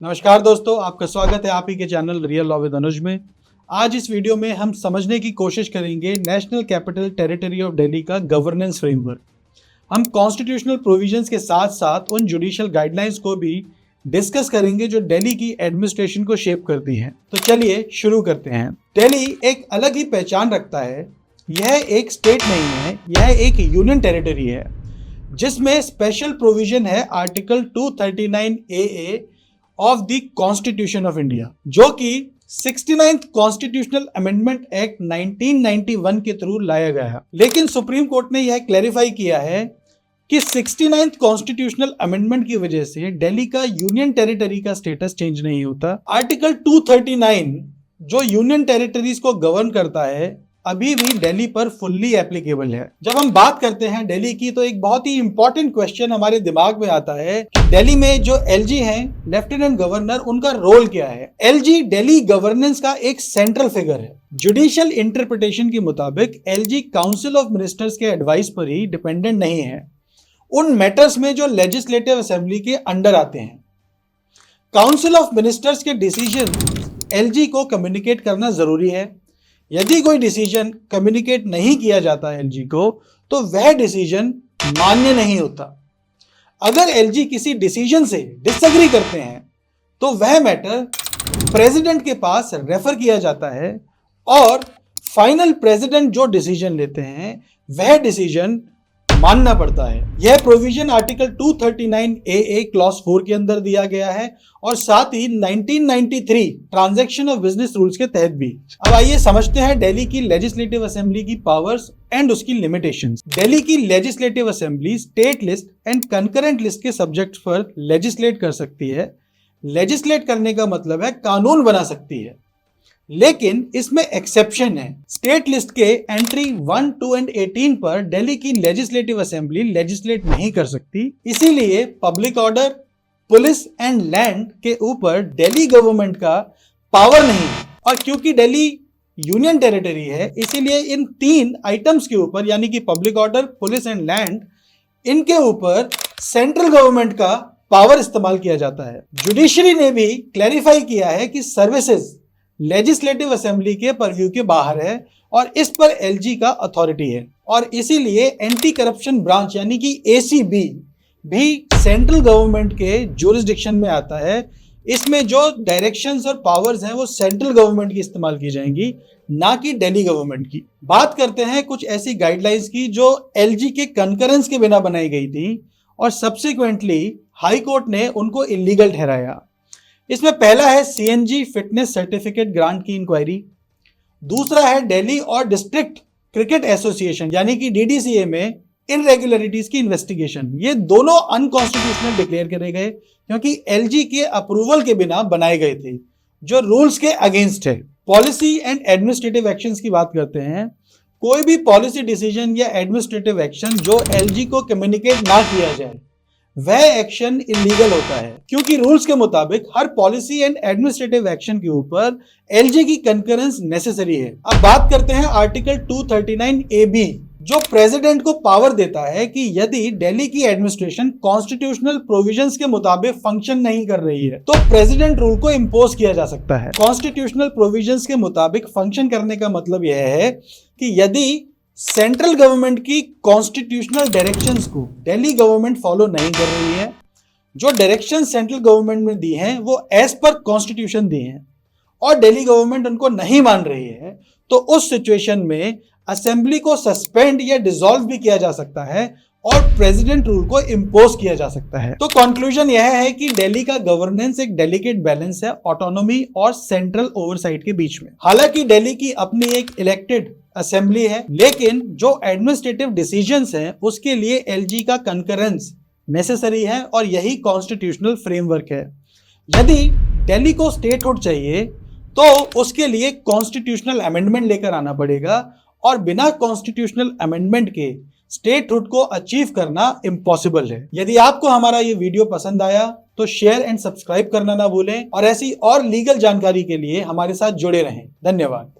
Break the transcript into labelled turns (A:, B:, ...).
A: नमस्कार दोस्तों, आपका स्वागत है आप ही के चैनल रियल लॉ विद अनुज में। आज इस वीडियो में हम समझने की कोशिश करेंगे national capital territory of Delhi का गवर्नेंस फ्रेमवर्क। हम कॉन्स्टिट्यूशनल प्रोविजंस के साथ साथ उन जुडिशियल गाइडलाइंस को भी डिस्कस करेंगे जो दिल्ली की एडमिनिस्ट्रेशन को शेप करती हैं। तो चलिए शुरू करते हैं। दिल्ली एक अलग ही पहचान रखता है। यह एक स्टेट नहीं है, यह एक यूनियन टेरिटरी है जिसमें स्पेशल प्रोविजन है article 239AA of the constitution of India, जो कि 69th कॉन्स्टिट्यूशनल अमेंडमेंट एक्ट 1991 के थ्रू लाया गया है। लेकिन सुप्रीम कोर्ट ने यह क्लैरिफाई किया है कि 69th कॉन्स्टिट्यूशनल अमेंडमेंट की वजह से दिल्ली का यूनियन टेरिटरी का स्टेटस चेंज नहीं होता। आर्टिकल 239 जो यूनियन टेरिटरीज को गवर्न करता है अभी भी दिल्ली पर फुल्ली एप्लीकेबल है। जब हम बात करते हैं दिल्ली की तो एक बहुत ही इंपॉर्टेंट क्वेश्चन हमारे दिमाग में आता है कि दिल्ली में जो एलजी हैं, लेफ्टिनेंट गवर्नर, उनका रोल क्या है। एलजी दिल्ली गवर्नेंस का एक सेंट्रल फिगर है। जुडिशियल इंटरप्रिटेशन के मुताबिक एलजी काउंसिल ऑफ मिनिस्टर्स के एडवाइस पर ही डिपेंडेंट नहीं है उन मैटर्स में जो लेजिस्लेटिव असेंबली के अंडर आते हैं। काउंसिल ऑफ मिनिस्टर्स के डिसीजन एलजी को कम्युनिकेट करना जरूरी है। यदि कोई डिसीजन कम्युनिकेट नहीं किया जाता एलजी को तो वह डिसीजन मान्य नहीं होता। अगर एलजी किसी डिसीजन से डिसएग्री करते हैं तो वह मैटर प्रेसिडेंट के पास रेफर किया जाता है और फाइनल प्रेसिडेंट जो डिसीजन लेते हैं वह डिसीजन मानना पड़ता है। यह प्रोविजन आर्टिकल 239AA क्लॉज 4 के अंदर दिया गया है और साथ ही 1993 ट्रांजैक्शन ऑफ बिजनेस रूल्स के तहत भी। अब आइए समझते हैं दिल्ली की लेजिस्लेटिव असेंबली की पावर्स एंड उसकी लिमिटेशंस। दिल्ली की legislative assembly state list and concurrent list के सब्जेक्ट्स पर लेजिस्लेट कर सकती है। लेजिस्लेट करने का मतलब है कानून बना सकती है, लेकिन इसमें एक्सेप्शन है। स्टेट लिस्ट के एंट्री 1, 2 एंड 18 पर दिल्ली की लेजिस्लेटिव असेंबली लेजिस्लेट नहीं कर सकती। इसीलिए public order, police and land के ऊपर दिल्ली गवर्नमेंट का पावर नहीं है। और क्योंकि दिल्ली यूनियन टेरिटरी है इसीलिए इन 3 आइटम्स के ऊपर यानी कि public order, police and land, इनके ऊपर सेंट्रल गवर्नमेंट का पावर इस्तेमाल किया जाता है। जुडिशरी ने भी क्लैरिफाई किया है कि सर्विसेज लेजिस्लेटिव असेंबली के परव्यू के बाहर है और इस पर एलजी का अथॉरिटी है और इसीलिए एंटी करप्शन ब्रांच यानी कि एसीबी भी सेंट्रल गवर्नमेंट के ज्यूरिसडिक्शन में आता है। इसमें जो डायरेक्शंस और पावर्स हैं वो सेंट्रल गवर्नमेंट की इस्तेमाल की जाएंगी, ना कि दिल्ली गवर्नमेंट की। बात करते हैं कुछ ऐसी गाइडलाइंस की जो एलजी के कंकरेंस के बिना बनाई गई थी और सब्सिक्वेंटली हाई कोर्ट ने उनको इलीगल ठहराया। इसमें पहला है सीएनजी फिटनेस सर्टिफिकेट ग्रांट की इंक्वायरी। दूसरा है दिल्ली और डिस्ट्रिक्ट क्रिकेट एसोसिएशन यानी कि डीडीसीए में इनरेगुलरिटीज की इन्वेस्टिगेशन। ये दोनों अनकॉन्स्टिट्यूशनल डिक्लेयर करे गए क्योंकि एलजी के अप्रूवल के बिना बनाए गए थे, जो रूल्स के अगेंस्ट है। पॉलिसी एंड एडमिनिस्ट्रेटिव एक्शंस की बात करते हैं। कोई भी पॉलिसी डिसीजन या एडमिनिस्ट्रेटिव एक्शन जो एलजी को कम्युनिकेट ना किया जाए वह एक्शन इलीगल होता है, क्योंकि रूल्स के मुताबिक हर पॉलिसी एंड एडमिनिस्ट्रेटिव एक्शन के ऊपर एलजी की कंकरेंस नेसेसरी है। अब बात करते हैं आर्टिकल 239AB जो प्रेसिडेंट को पावर देता है कि यदि दिल्ली की एडमिनिस्ट्रेशन कॉन्स्टिट्यूशनल प्रोविजंस के मुताबिक फंक्शन नहीं कर रही है तो प्रेसिडेंट रूल को इंपोज किया जा सकता है। कॉन्स्टिट्यूशनल प्रोविजंस के मुताबिक फंक्शन करने का मतलब यह है कि यदि सेंट्रल गवर्नमेंट की कॉन्स्टिट्यूशनल डायरेक्शंस को दिल्ली गवर्नमेंट फॉलो नहीं कर रही है, जो डायरेक्शन सेंट्रल गवर्नमेंट ने दी हैं वो एज पर कॉन्स्टिट्यूशन दी हैं और दिल्ली गवर्नमेंट उनको नहीं मान रही है, तो उस सिचुएशन में असेंबली को सस्पेंड या डिसॉल्व भी किया जा सकता है और प्रेसिडेंट रूल को इंपोज किया जा सकता है। तो कंक्लूजन यह है कि दिल्ली का गवर्नेंस एक डेलिकेट बैलेंस है ऑटोनॉमी और सेंट्रल ओवरसाइट के बीच में। हालांकि दिल्ली की अपनी एक इलेक्टेड असेंबली है, लेकिन जो एडमिनिस्ट्रेटिव डिसीजंस हैं उसके लिए एलजी का कंकरेंस नेसेसरी है और यही कॉन्स्टिट्यूशनल फ्रेमवर्क है। यदि दिल्ली को स्टेटहुड चाहिए तो उसके लिए कॉन्स्टिट्यूशनल अमेंडमेंट लेकर आना पड़ेगा और बिना कॉन्स्टिट्यूशनल अमेंडमेंट के स्टेटहुड को अचीव करना इम्पॉसिबल है। यदि आपको हमारा ये वीडियो पसंद आया तो शेयर एंड सब्सक्राइब करना ना भूलें और ऐसी और लीगल जानकारी के लिए हमारे साथ जुड़े रहें। धन्यवाद।